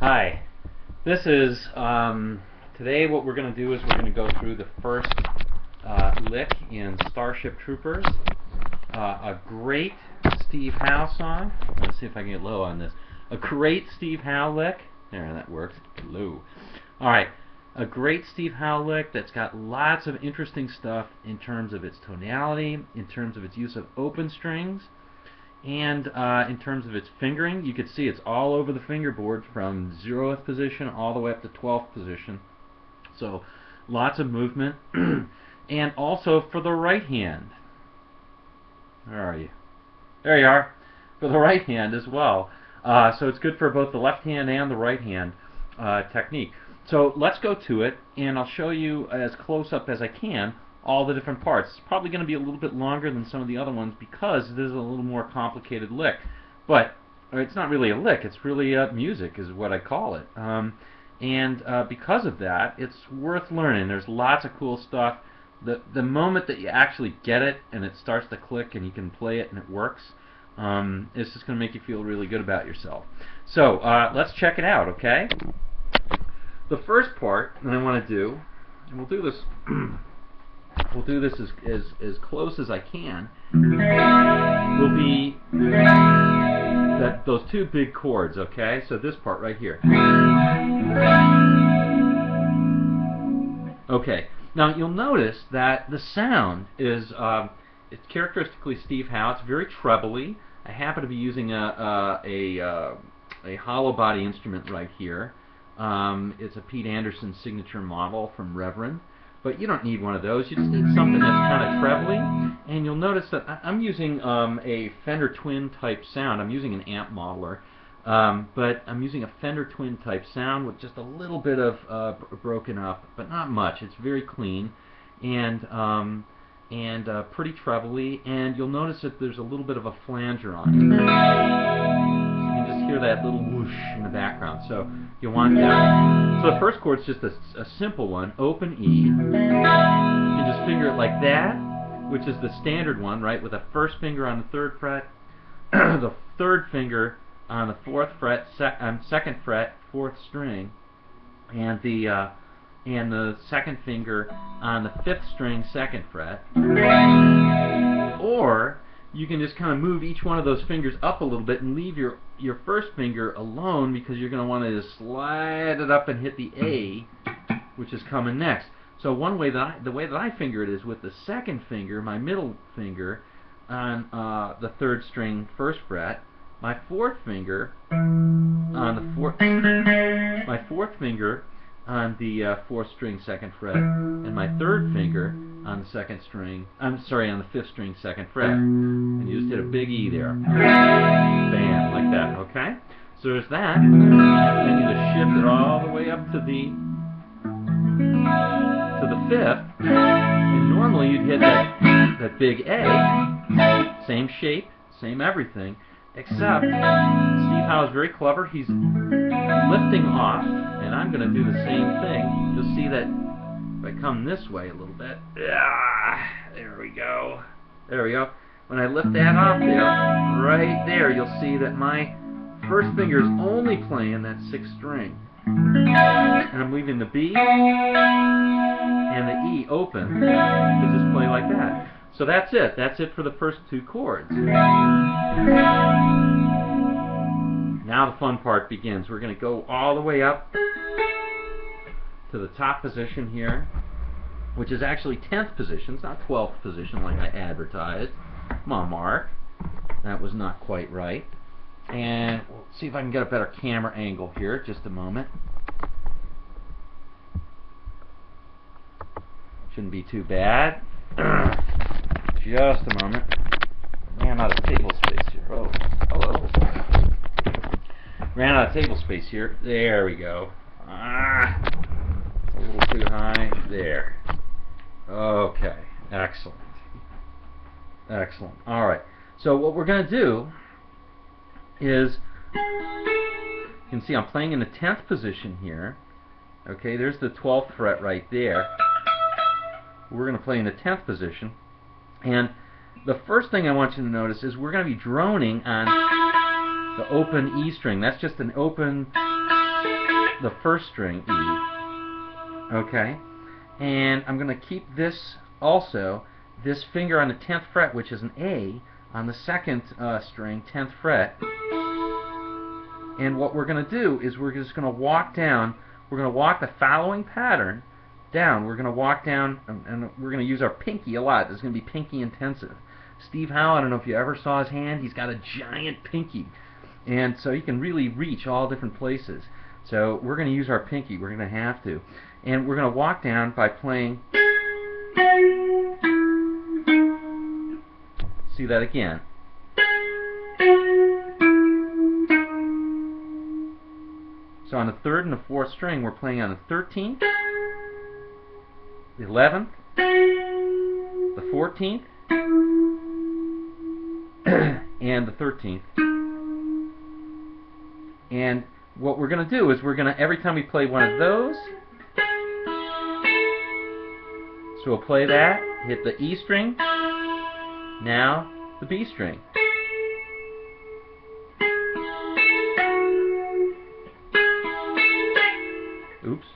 Hi, this is, today what we're going to do is we're going to go through the first lick in Starship Troopers, a great Steve Howe song. Let's see if I can get low on this. A great Steve Howe lick. There, that works. Low. Alright, a great Steve Howe lick that's got lots of interesting stuff in terms of its tonality, in terms of its use of open strings, and in terms of its fingering. You can see it's all over the fingerboard from 0th position all the way up to 12th position. So lots of movement. And also for the right hand. Where are you? There you are. For the right hand as well. So it's good for both the left hand and the right hand technique. So let's go to it, and I'll show you as close up as I can all the different parts. It's probably going to be a little bit longer than some of the other ones because this is a little more complicated lick. But it's not really a lick, it's really music is what I call it. And because of that, it's worth learning. There's lots of cool stuff. The moment that you actually get it and it starts to click and you can play it and it works, it's just going to make you feel really good about yourself. So let's check it out, okay? The first part that I want to do, and we'll do this we'll do this as close as I can, will be those two big chords, okay? So this part right here. Okay, now you'll notice that the sound is it's characteristically Steve Howe. It's very trebly. I happen to be using a hollow body instrument right here. It's a Pete Anderson signature model from Reverend. But you don't need one of those. You just need something that's kind of trebly. And you'll notice that I'm using a Fender Twin type sound. I'm using an amp modeler. But I'm using a Fender Twin type sound with just a little bit of broken up, but not much. It's very clean and pretty trebly. And you'll notice that there's a little bit of a flanger on it. So you can just hear that little whoosh in the background. So you want that. So the first chord's just a simple one, open E. You can just finger it like that, which is the standard one, right, with the first finger on the 3rd fret, the 3rd finger on the 4th fret, 2nd fret, 4th string, and the 2nd finger on the 5th string, 2nd fret. Or you can just kind of move each one of those fingers up a little bit and leave your first finger alone because you're going to want to just slide it up and hit the A, which is coming next. So the way that I finger it is with the 2nd finger, my middle finger, on the 3rd string, 1st fret, my 4th finger on the 4th finger on the 4th string, 2nd fret, and my 3rd finger on the 2nd string, on the 5th string, 2nd fret. And you just hit a big E there. Bam, like that, okay? So there's that. Then you just shift it all the way up to the 5th. And normally you'd hit that big A, same shape, same everything, except Steve Howe is very clever. He's lifting off, and I'm going to do the same thing. You'll see that if I come this way a little bit, there we go. There we go. When I lift that off there, right there, you'll see that my first finger is only playing that 6th string. And I'm leaving the B and the E open to just play like that. So that's it. That's it for the first two chords. Now the fun part begins. We're going to go all the way up to the top position here, which is actually 10th position. It's not 12th position like I advertised. Come on, Mark. That was not quite right. And we'll see if I can get a better camera angle here. Just a moment. Shouldn't be too bad. Just a moment. Ran out of table space here. Oh, hello. Ran out of table space here. There we go. A little too high. There. Okay. Excellent. Excellent. All right. So what we're going to do is, you can see I'm playing in the 10th position here. Okay, there's the 12th fret right there. We're going to play in the 10th position. And the first thing I want you to notice is we're going to be droning on the open E string. That's just an open, the first string E. Okay? And I'm going to keep this also, this finger on the 10th fret, which is an A, on the second string, 10th fret. And what we're going to do is we're just going to walk down, we're going to walk the following pattern down. We're going to walk down, and we're going to use our pinky a lot. This is going to be pinky intensive. Steve Howe, I don't know if you ever saw his hand, he's got a giant pinky. And so he can really reach all different places. So we're going to use our pinky, we're going to have to. And we're going to walk down by playing. See that again. So on the 3rd and the 4th string, we're playing on the 13th, the 11th, the 14th, and the 13th. And what we're going to do is we're going to, every time we play one of those, so we'll play that, hit the E string, now the B string. Oops.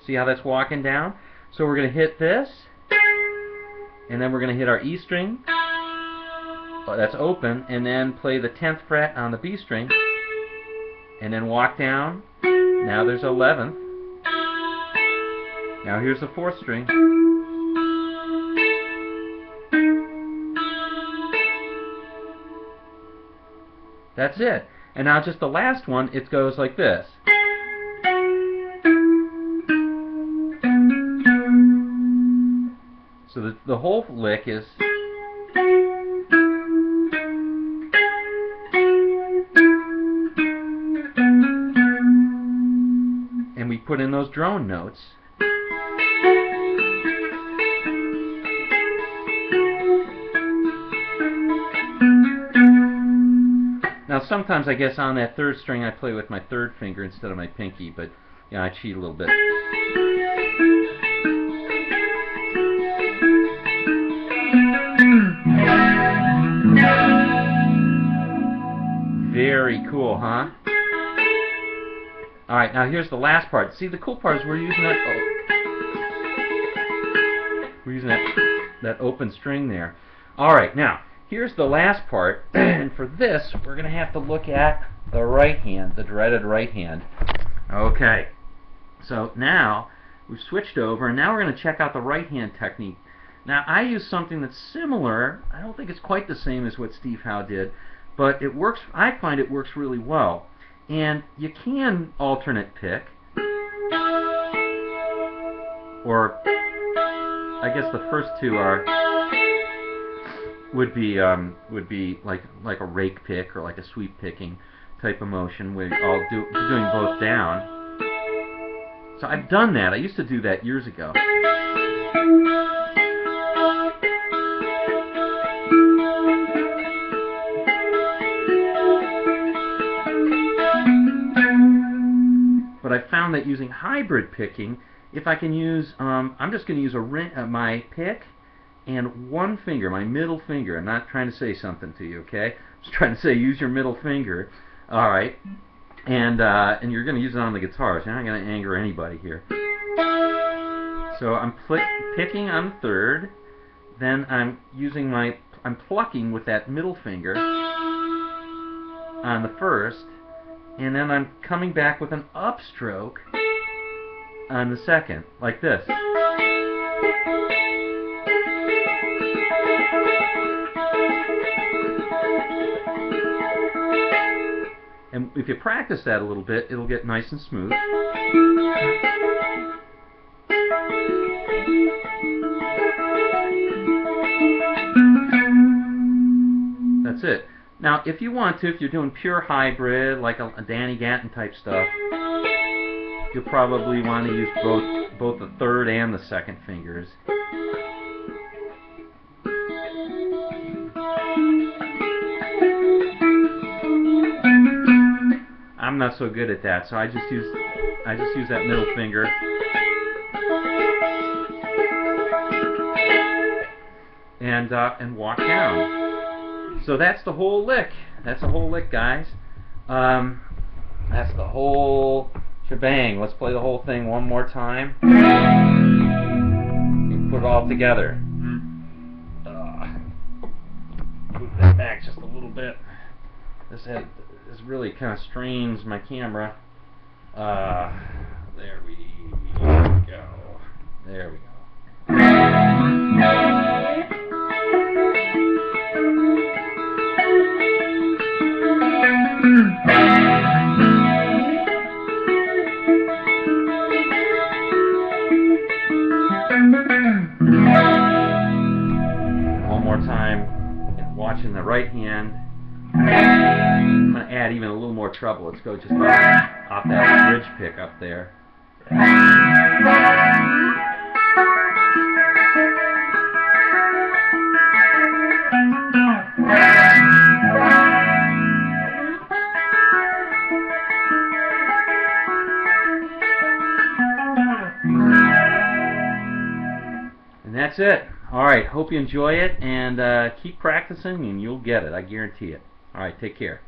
See how that's walking down? So we're going to hit this, and then we're going to hit our E string, that's open, and then play the 10th fret on the B string, and then walk down. Now there's 11th. Now here's the 4th string. That's it. And now just the last one, it goes like this. So the whole lick is. And we put in those drone notes. Now sometimes I guess on that 3rd string I play with my 3rd finger instead of my pinky, but yeah, I cheat a little bit. Very cool, huh? Alright, now here's the last part. See, the cool part is we're using that that open string there. Alright, now here's the last part, and for this we're going to have to look at the right hand, the dreaded right hand. Okay, so now we've switched over, and now we're going to check out the right hand technique. Now I use something that's similar. I don't think it's quite the same as what Steve Howe did, but it works. I find it works really well. And you can alternate pick, or I guess the first two would be like a rake pick or like a sweep picking type of motion where I'll doing both down. So I've done that. I used to do that years ago. But I found that using hybrid picking, if I can use, I'm just going to use my pick and one finger, my middle finger. I'm not trying to say something to you, okay? I'm just trying to say use your middle finger. All right, and you're going to use it on the guitar. So you're not going to anger anybody here. So I'm picking on the 3rd, then I'm plucking with that middle finger on the 1st. And then I'm coming back with an upstroke on the 2nd, like this. And if you practice that a little bit, it'll get nice and smooth. That's it. Now, if you want to, if you're doing pure hybrid, like a Danny Gatton type stuff, you'll probably want to use both the 3rd and the 2nd fingers. I'm not so good at that, so I just use that middle finger. and walk down. So that's the whole lick. That's the whole lick, guys. That's the whole shebang. Let's play the whole thing one more time. And put it all together. Move that back just a little bit. This really kind of strains my camera. There we go. There we go. One more time, watching the right hand. I'm going to add even a little more treble. Let's go just off that bridge pick up there. And that's it. Alright, hope you enjoy it, and keep practicing and you'll get it. I guarantee it. Alright, take care.